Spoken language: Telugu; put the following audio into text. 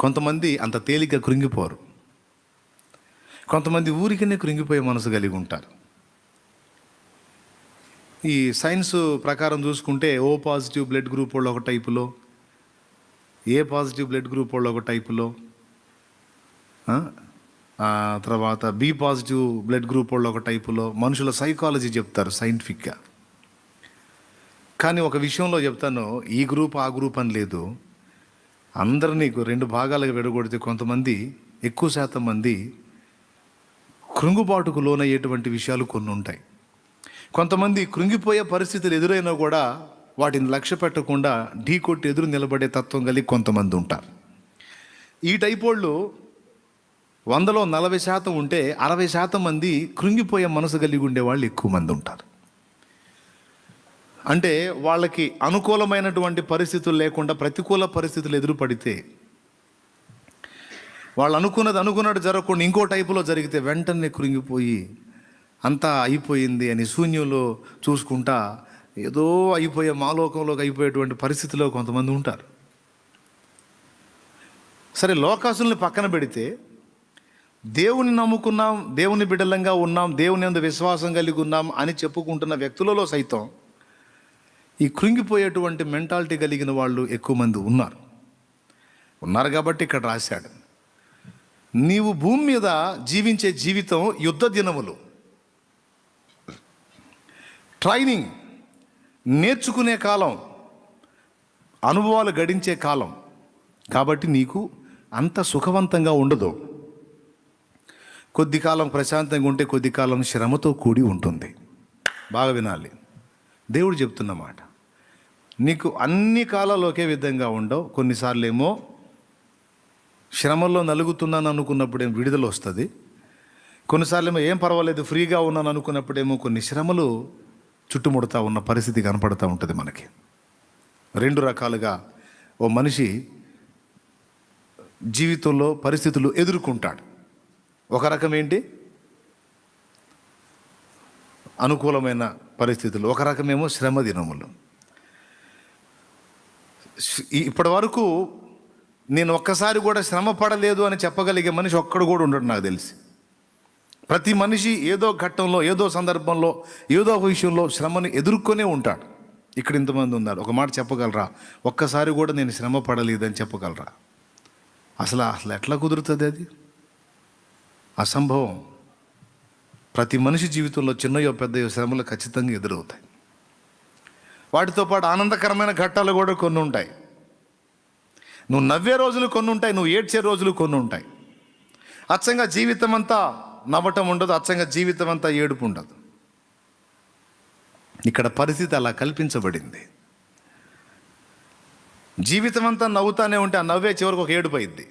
కొంతమంది అంత తేలిక కృంగిపోరు. కొంతమంది ఊరికనే కృంగిపోయే మనసు కలిగి ఉంటారు. ఈ సైన్స్ ప్రకారం చూసుకుంటే ఓ పాజిటివ్ బ్లడ్ గ్రూప్ వాళ్ళు ఒక టైపులో, ఏ పాజిటివ్ బ్లడ్ గ్రూప్ వాళ్ళు ఒక టైపులో, తర్వాత బి పాజిటివ్ బ్లడ్ గ్రూప్ వాళ్ళు ఒక టైపులో మనుషుల సైకాలజీ చెప్తారు సైంటిఫిక్గా. కానీ ఒక విషయంలో చెప్తాను, ఈ గ్రూప్ ఆ గ్రూప్ అని లేదు. అందరినీ 2 భాగాలుగా విడగొడితే కొంతమంది, ఎక్కువ శాతం మంది కృంగుబాటుకు లోనయ్యేటువంటి విషయాలు కొన్ని ఉంటాయి. కొంతమంది కృంగిపోయే పరిస్థితులు ఎదురైనా కూడా వాటిని లక్ష్య పెట్టకుండా ఢీ కొట్టి ఎదురు నిలబడే తత్వం కలిగి కొంతమంది ఉంటారు. ఈ టైప్ వాళ్ళు 100లో 40% ఉంటే 60% మంది కృంగిపోయే మనసు కలిగి ఉండే వాళ్ళు ఎక్కువ మంది ఉంటారు. అంటే వాళ్ళకి అనుకూలమైనటువంటి పరిస్థితులు లేకుండా ప్రతికూల పరిస్థితులు ఎదురుపడితే, వాళ్ళు అనుకున్నట్టు జరగకుండా ఇంకో టైపులో జరిగితే వెంటనే కృంగిపోయి అంతా అయిపోయింది అని శూన్యంలో చూసుకుంటా ఏదో అయిపోయే మాలోకంలోకి అయిపోయేటువంటి పరిస్థితిలో కొంతమంది ఉంటారు. సరే, లోకాసుల్ని పక్కన పెడితే దేవుని నమ్ముకున్నాం, దేవుని బిడ్డలంగా ఉన్నాం, దేవుని యందు విశ్వాసం కలిగి ఉన్నాం అని చెప్పుకుంటున్న వ్యక్తులలో సైతం ఈ కృంగిపోయేటువంటి మెంటాలిటీ కలిగిన వాళ్ళు ఎక్కువ మంది ఉన్నారు కాబట్టి ఇక్కడ రాశాడు, నీవు భూమి మీద జీవించే జీవితం యుద్ధ దినములు, ట్రైనింగ్, నేర్చుకునే కాలం, అనుభవాలు గడించే కాలం. కాబట్టి నీకు అంత సుఖవంతంగా ఉండదు. కొద్ది కాలం ప్రశాంతంగా ఉంటే కొద్ది కాలం శ్రమతో కూడి ఉంటుంది. బాగా వినాలి, దేవుడు చెప్తున్న మాట. నీకు అన్ని కాలాలు ఒకే విధంగా ఉండవు. కొన్నిసార్లు ఏమో శ్రమల్లో నలుగుతున్నాను అనుకున్నప్పుడేమో విడుదల వస్తుంది. కొన్నిసార్లు ఏమో ఏం పర్వాలేదు ఫ్రీగా ఉన్నాను అనుకున్నప్పుడేమో కొన్ని శ్రమలు చుట్టుముడతా ఉన్న పరిస్థితి కనపడుతూ ఉంటుంది మనకి. 2 రకాలుగా ఓ మనిషి జీవితంలో పరిస్థితులు ఎదుర్కొంటాడు. ఒక రకం ఏంటి, అనుకూలమైన పరిస్థితులు. ఒక రకమేమో శ్రమ దినములు. ఇప్పటి వరకు నేను ఒక్కసారి కూడా శ్రమ పడలేదు అని చెప్పగలిగే మనిషి ఒక్కడు కూడా ఉండడు నాకు తెలిసి. ప్రతి మనిషి ఏదో ఘట్టంలో, ఏదో సందర్భంలో, ఏదో ఒక విషయంలో శ్రమని ఎదుర్కొనే ఉంటాడు. ఇక్కడ ఇంతమంది ఉన్నారు. ఒక మాట చెప్పగలరా, ఒక్కసారి కూడా నేను శ్రమ పడలేదని చెప్పగలరా? అసలు ఎట్లా కుదురుతుంది అది? అసంభవం. ప్రతి మనిషి జీవితంలో చిన్నయో పెద్దయో శ్రమలు ఖచ్చితంగా ఎదురవుతాయి. వాటితో పాటు ఆనందకరమైన ఘట్టాలు కూడా కొన్ని ఉంటాయి. నువ్వు నవ్వే రోజులు కొన్ని ఉంటాయి, నువ్వు ఏడ్చే రోజులు కొన్ని ఉంటాయి. అచ్చంగా జీవితం అంతా నవ్వటం ఉండదు, అచ్చంగా జీవితం అంతా ఏడుపు ఉండదు. ఇక్కడ పరిస్థితి అలా కల్పించబడింది. జీవితం అంతా నవ్వుతానే ఉంటే ఆ నవ్వే చివరికి ఒక ఏడుపు అయింది.